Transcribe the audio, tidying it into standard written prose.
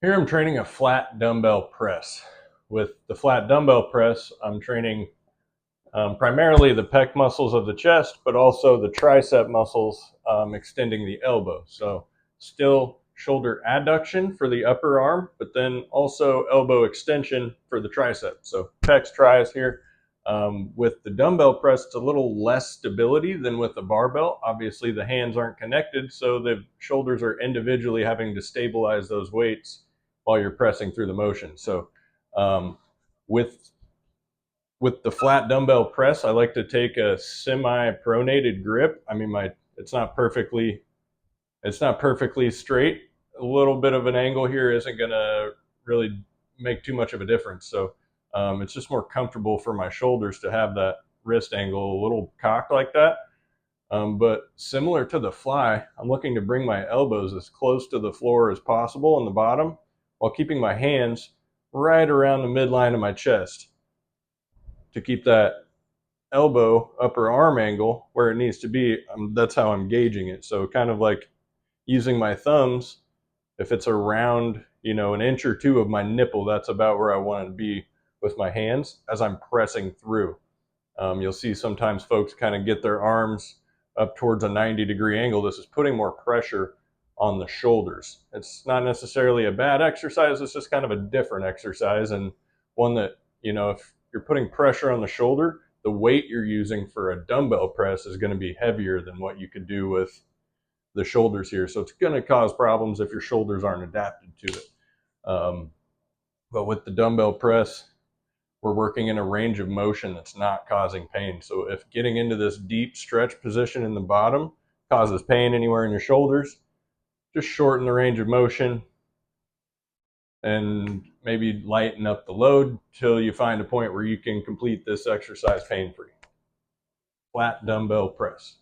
Here I'm training a flat dumbbell press. With the flat dumbbell press, I'm training primarily the pec muscles of the chest, but also the tricep muscles extending the elbow. So still shoulder adduction for the upper arm, but then also elbow extension for the tricep. So pecs, tris here. With the dumbbell press, it's a little less stability than with the barbell. Obviously, the hands aren't connected, so the shoulders are individually having to stabilize those weights while you're pressing through the motion. So um, with with the flat dumbbell press, I like to take a semi-pronated grip. I mean, it's not perfectly straight. A little bit of an angle here isn't going to really make too much of a difference. So it's just more comfortable for my shoulders to have that wrist angle a little cocked like that. But similar to the fly, I'm looking to bring my elbows as close to the floor as possible on the bottom while keeping my hands right around the midline of my chest to keep that elbow upper arm angle where it needs to be. That's how I'm gauging it. So kind of like using my thumbs, if it's around, an inch or two of my nipple, that's about where I want to be with my hands as I'm pressing through. You'll see sometimes folks kind of get their arms up towards a 90-degree angle. This is putting more pressure on the shoulders. It's not necessarily a bad exercise. It's just kind of a different exercise, and one that, if you're putting pressure on the shoulder, the weight you're using for a dumbbell press is going to be heavier than what you could do with the shoulders here. So it's going to cause problems if your shoulders aren't adapted to it. But with the dumbbell press, we're working in a range of motion that's not causing pain. So if getting into this deep stretch position in the bottom causes pain anywhere in your shoulders, just shorten the range of motion and maybe lighten up the load till you find a point where you can complete this exercise pain-free. Flat dumbbell press.